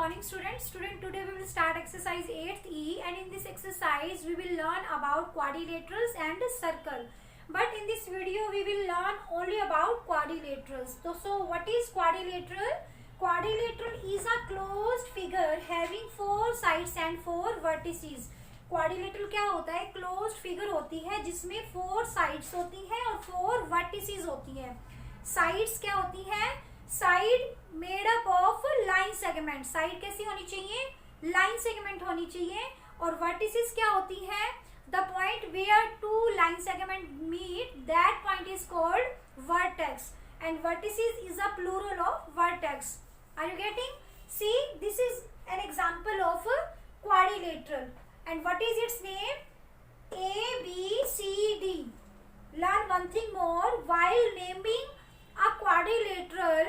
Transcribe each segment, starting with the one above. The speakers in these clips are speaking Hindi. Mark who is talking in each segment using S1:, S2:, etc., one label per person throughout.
S1: morning students. Today we will start exercise 8th E, and in this exercise we will learn about quadrilaterals and circle. But in this video we will learn only about quadrilaterals. So what is quadrilateral? Quadrilateral is a closed figure having 4 sides and 4 vertices. Quadrilateral क्या होता है? क्लोज्ड फिगर होती है जिसमें 4 साइड्स होती हैं और 4 वर्टिसेस होती हैं. साइड्स क्या होती हैं? Side made up of line segment. Side कैसी होनी चाहिए? लाइन सेगमेंट होनी चाहिए. और वर्टिसेस क्या होती है? The point where two line segment meet, that point is called vertex. And vertices is a plural of vertex. Are you getting? See, this is an example of quadrilateral. And what is its name? A, B, C, D. Learn one thing more. While naming a quadrilateral,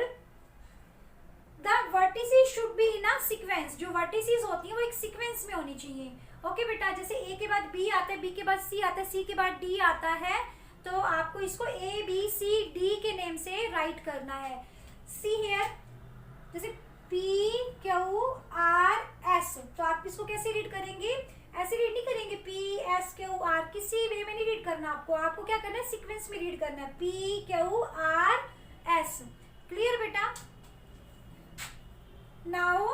S1: the vertices should be in a sequence. जो vertices होती हैं वो एक sequence में होनी चाहिए. ओके बेटा, जैसे A के बाद B आता है, B के बाद C आता है, C के बाद D आता है, तो आपको इसको A, B, C, D के नेम से राइट करना है. See here, जैसे P, Q, R, S. तो आप इसको कैसे रीड करेंगे? ऐसे रीड नहीं करेंगे. P, S, Q, R किसी वे में नहीं रीड करना. आपको क्या करना है? सीक्वेंस में रीड करना है. P, Q, R, S. Clear बेटा? Now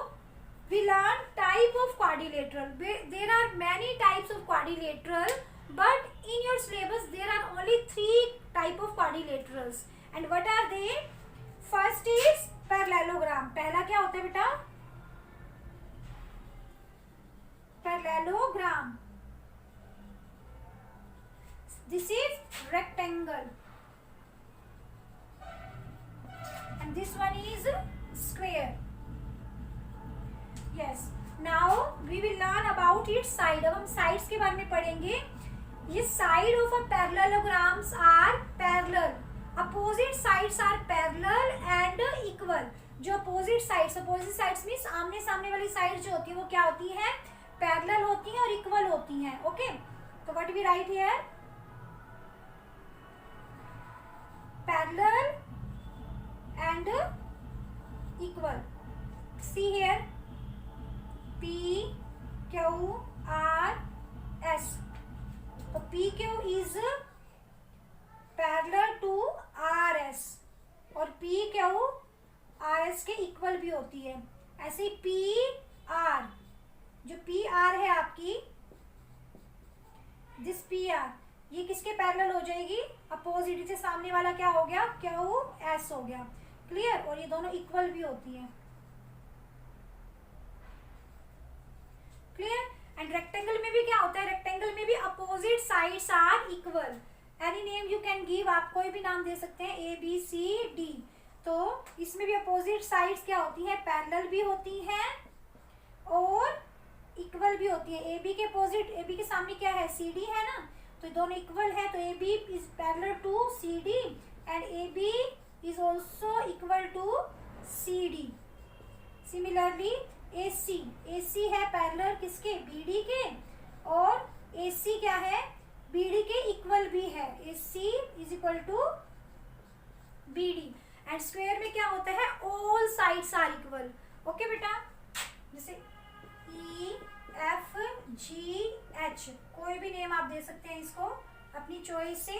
S1: we learn type of quadrilateral. There are many types of quadrilateral, but in your syllabus there are only 3 type of quadrilaterals. And what are they? First is parallelogram. पहला क्या होता है बेटा? Parallelogram. This is rectangle, and this one is square. Yes. Now we will learn about its side. अब हम sides के बारे में पढ़ेंगे. ये side of a parallelograms are parallel. Opposite sides are parallel and equal. जो opposite sides means आमने सामने वाली साइड जो होती है वो क्या होती है? पैरेलल होती हैं और इक्वल होती हैं. ओके, तो what we write here? Parallel and equal. See here, P, Q, R, S. तो P, Q is parallel to R, S और P, Q R, S के इक्वल भी होती है. ऐसे P, R, जो पी आर है आपकी, दिस पी आर, ये किसके पैरेलल हो जाएगी? अपोजिट से सामने वाला क्या हो गया? क्यू एस हो गया. क्लियर? और ये दोनों इक्वल भी होती है. क्लियर? एंड रेक्टेंगल में भी क्या होता है? रेक्टेंगल में भी opposite sides are equal. Any name you can give. आप कोई भी नाम दे सकते हैं, ए, बी, सी, डी. तो इसमें भी अपोजिट साइड्स क्या होती हैं? पैरेलल भी होती हैं और इक्वल भी होती है. ए बी के अपोजिट, ए बी के सामने क्या है? सी डी है ना, तो दोनों इक्वल है. तो A B is parallel to C D and A B is also equal to C D. Similarly A C है पैरेलल किसके? बी डी के. और ए सी क्या है? बी डी के इक्वल भी है. A C is equal to B D. And square में क्या होता है? All sides are equal. Okay बेटा, जैसे E, F, G, H, कोई भी नेम आप दे सकते हैं इसको अपनी चॉइस से.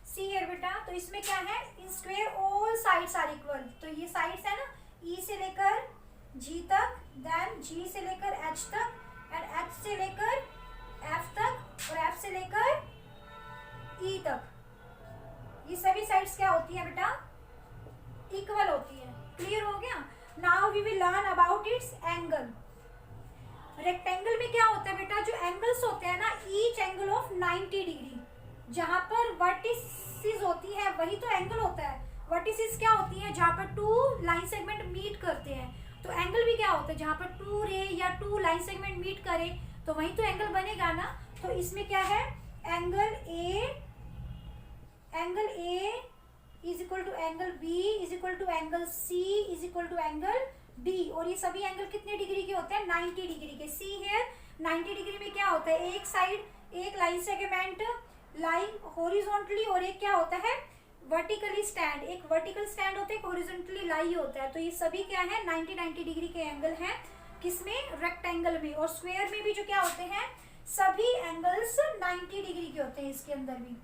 S1: सी हियर बेटा, तो इसमें क्या है? In square all sides are equal. तो ये साइड्स है ना, E से लेकर G तक, देन G से लेकर H तक, एंड H से लेकर F तक, और F से लेकर E तक. ये सभी साइड्स क्या होती है बेटा? इक्वल होती है. क्लियर हो गया? Now we will learn about its angle. Rectangle में क्या होता है बेटा? जो एंगल्स होते हैं ना, ईच एंगल ऑफ 90 डिग्री. जहां पर वर्टिसेस होती है वही तो एंगल होता है. वर्टिसेस क्या होती है? जहां पर 2 लाइन सेगमेंट मीट करते हैं. तो एंगल भी क्या होता है? जहां पर 2 रे या 2 लाइन सेगमेंट मीट करे तो वही तो एंगल बनेगा ना. तो इसमें क्या है? Angle A is equal to angle B is equal to angle C is equal to angle D. और ये सभी एंगल कितने डिग्री के होते हैं? 90 डिग्री के. सी हियर, 90 डिग्री में क्या होता है? एक साइड एक लाइन सेगमेंट लाइन हॉरिजॉन्टली और एक क्या होता है? Vertically stand. एक वर्टिकल स्टैंड होता है, एक हॉरिजॉन्टली लाई होता है. तो ये सभी क्या है? 90 डिग्री के एंगल हैं. किसमें, रेक्टेंगल में। और स्क्वायर में भी जो क्या होते हैं, सभी एंगल्स 90 डिग्री के होते हैं। इसके अंदर भी,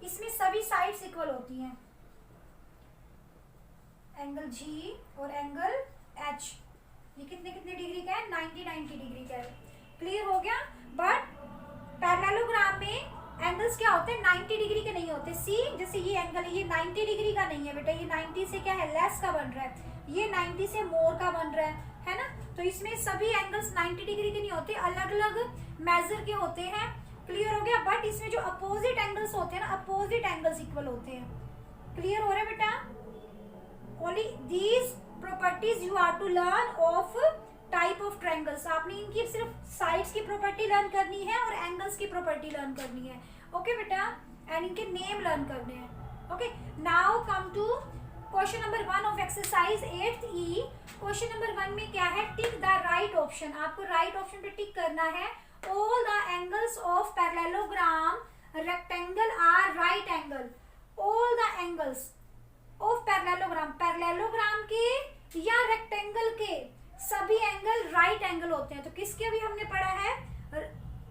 S1: इसमें सभी साइड्स इक्वल होती हैं। एंगल जी और एंगल एच ये कितने कितने डिग्री का है, 90 डिग्री का है। क्लियर हो गया। बट पैरेललोग्राम में एंगल्स क्या होते हैं, 90 डिग्री के नहीं होते। सी जैसे ये एंगल है, ये 90 डिग्री का नहीं है बेटा, ये 90 से क्या है, लेस का बन रहा है, ये 90 से मोर का बन रहा है ना। तो इसमें सभी एंगल्स 90 डिग्री के नहीं होते, अलग अलग मेजर के होते हैं। क्लियर हो गया। बट इसमें जो अपोजिट एंगल्स होते हैं ना, अपोजिट एंगल्स इक्वल होते हैं। क्लियर हो रहा है बेटा। Only these properties you are to learn of type of triangles. आपने इनकी सिर्फ साइड्स की प्रॉपर्टी लर्न करनी है और एंगल्स की प्रॉपर्टी लर्न करनी है। ओके बेटा, एंड इनके नेम लर्न करने हैं। Okay, now come to question number 1 of exercise 8th E। Question number 1 में क्या है, टिक द राइट ऑप्शन। आपको राइट ऑप्शन पे टिक करना है। All the angles of parallelogram rectangle are right angle. All the angles of parallelogram, parallelogram के या रेक्टेंगल के सभी एंगल राइट एंगल होते हैं। तो किसके अभी हमने पढ़ा है,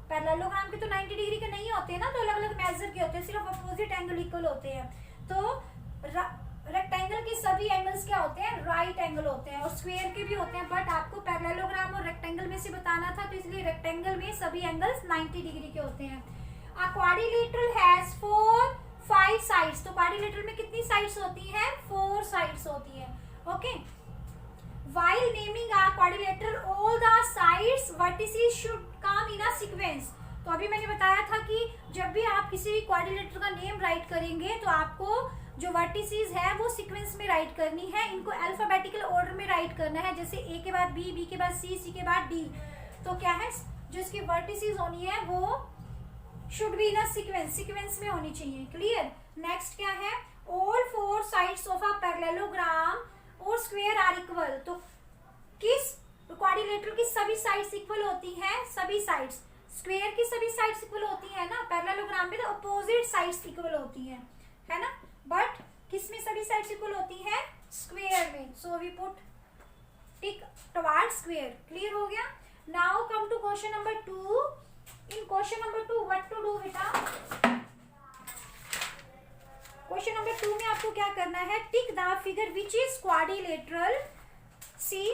S1: पैरेललोग्राम के तो 90 डिग्री के नहीं होते हैं ना, तो अलग अलग मेजर के होते हैं, सिर्फ अपोजिट एंगल इक्वल होते हैं। तो रेक्टेंगल के सभी एंगल्स क्या होते हैं, राइट एंगल होते हैं। और स्क्वायर के भी होते हैं, बट आपको पैरेललोग्राम और रेक्टेंगल में से बताना था, तो इसलिए रेक्टेंगल में सभी एंगल्स 90 डिग्री के होते हैं। अ क्वाड्रिलेटरल हैज 5 साइड्स। तो क्वाड्रिलेटरल में कितनी साइड्स होती हैं, 4 साइड्स होती है। Okay, while naming a quadrilateral all the sides vertices should come in a sequence। तो अभी मैंने बताया था कि जब भी आप किसी भी क्वाड्रिलेटरल का नेम राइट करेंगे तो आपको जो वर्टिसेस है वो सीक्वेंस में राइट करनी है। इनको अल्फाबेटिकल ऑर्डर में राइट करना है, जैसे ए के बाद बी, बी के बाद सी, सी के बाद डी। तो क्या है, जो इसकी वर्टिसेस होनी है वो should be in a sequence, sequence में होनी चाहिए। क्लियर। नेक्स्ट क्या है, all 4 sides of a parallelogram और स्क्वायर आर इक्वल। तो किस क्वाड्रिलेटरल की सभी साइड्स इक्वल होती हैं, सभी साइड्स। स्क्वायर की सभी साइड्स इक्वल होती है ना, पैरेललोग्राम में तो अपोजिट साइड्स इक्वल होती हैं, है ना। बट किस में सभी साइड्स इक्वल होती हैं, स्क्वायर में। So we put tick towards square. Clear हो गया। Now come to question number 2। In question number 2 what to do बेटा, क्वेश्चन नंबर 2 में आपको क्या करना है, tick the figure which is quadrilateral. See,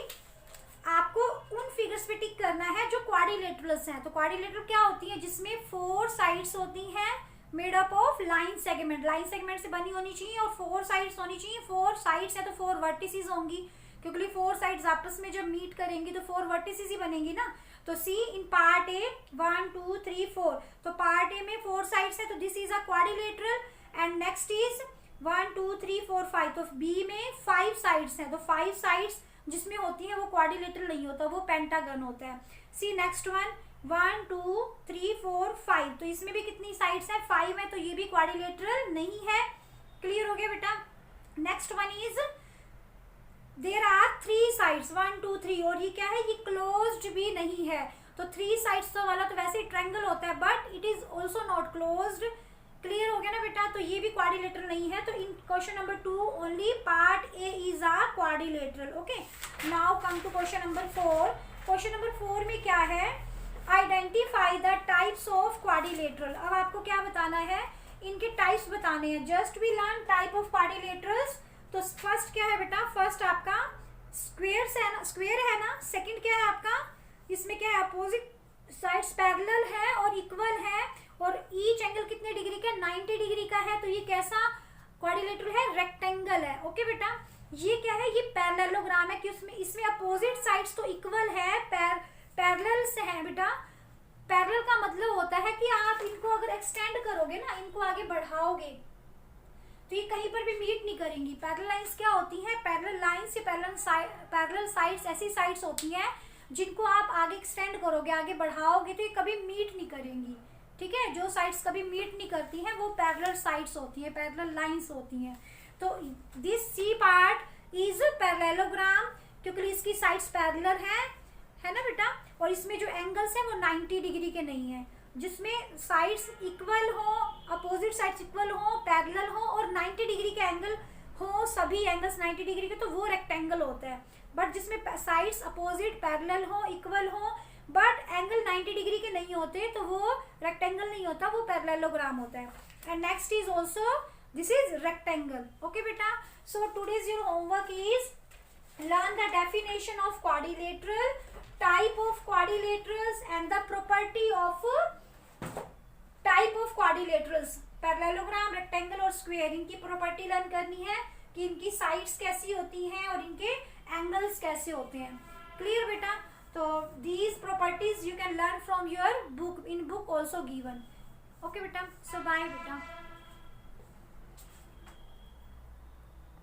S1: आपको उन फिगर्स पे टिक करना है जो क्वाड्रिलेटरल्स हैं। तो क्वाड्रिलेटरल क्या होती है, जिसमें 4 साइड्स होती हैं made up of line segment. Line segment से बनी होनी चाहिए और 4 साइड्स होनी चाहिए। 4 साइड्स है तो 4 वर्टिसेस होंगी, क्योंकि 4 साइड्स आपस में जब मीट करेंगी तो 4 वर्टिसेस ही बनेंगी ना। तो सी इन पार्ट ए 1 2 3 4। तो पार्ट ए में 4 साइड्स है, तो this is a quadrilateral. And next is 1 2 3 4 5। तो बी में 5 साइड्स हैं, तो 5 साइड्स जिसमें होती है वो क्वाड्रिलेटरल नहीं होता, वो पेंटागन होता है। सी नेक्स्ट वन 1 2 3 4 5। तो इसमें भी कितनी साइड्स हैं, 5 है, तो ये भी क्वाड्रिलेटरल नहीं है। क्लियर हो गया बेटा। Next one is there are 3 sides 1 2 3। और ये क्या है, ये क्लोज्ड भी नहीं है। तो 3 साइड्स तो वाला तो वैसे ही ट्रायंगल होता है, but it is also not closed. Clear हो गया ना बेटा। तो ये भी क्वाड्रिलेटरल नहीं है। तो in question number 2 only part A is a quadrilateral. Okay, now come to question number 4। Question number 4 में क्या है, identify the types of quadrilateral. अब आपको क्या बताना है, इनके टाइप्स बताने हैं। Just we learn type of quadrilaterals. तो फर्स्ट क्या है बेटा, फर्स्ट आपका स्क्वायर है ना। सेकंड क्या है आपका, इसमें क्या है, अपोजिट साइड्स पैरेलल है और इक्वल है, और ईच एंगल कितने डिग्री का, 90 डिग्री का है। तो ये कैसा क्वाड्रिलेटरल है, रेक्टेंगल है। ओके बेटा, ये क्या है, ये पैरेललोग्राम है कि इसमें अपोजिट साइड्स तो इक्वल है, पैरेलल से है बेटा। पैरेलल का मतलब होता है कि आप इनको अगर एक्सटेंड करोगे ना, इनको आगे बढ़ाओगे, तो ये कहीं पर भी मीट नहीं करेंगी। पैरेलल लाइंस क्या होती हैं, पैरेलल लाइन से पैरेलल साइड्स ऐसी साइड्स होती हैं जिनको आप आगे एक्सटेंड करोगे, आगे बढ़ाओगे, तो ये कभी मीट नहीं करेंगी। ठीक है, जो साइड्स कभी मीट नहीं करती हैं वो पैरेलल साइड्स होती हैं, पैरेलल लाइंस होती हैं। तो this C part is parallelogram, क्योंकि इसकी साइड्स पैरेलल है ना बेटा। और इसमें जो एंगल्स हैं वो 90 डिग्री के नहीं है, जिसमें साइड्स इक्वल हो, अपोजिट साइड्स इक्वल हो, पैरेलल हो और 90 डिग्री के एंगल हो सभी एंगल्स 90 डिग्री के तो वो रेक्टेंगल होता है, बट जिसमें साइड्स अपोजिट पैरेलल हो इक्वल हो बट एंगल 90 डिग्री के नहीं होते तो वो रेक्टेंगल नहीं होता, वो पैरेललोग्राम होता है। And next is also this is rectangle. Okay बेटा, so today's your homework is learn the definition of quadrilateral, type of quadrilaterals and the property of type of quadrilaterals, parallelogram, rectangle और स्क्वायर, इनकी प्रॉपर्टी लर्न करनी है कि इनकी साइड्स कैसी होती हैं और इनके एंगल्स कैसे होते हैं। क्लियर बेटा? तो these properties you can learn from your book, in book also given. Okay बेटा, so bye बेटा।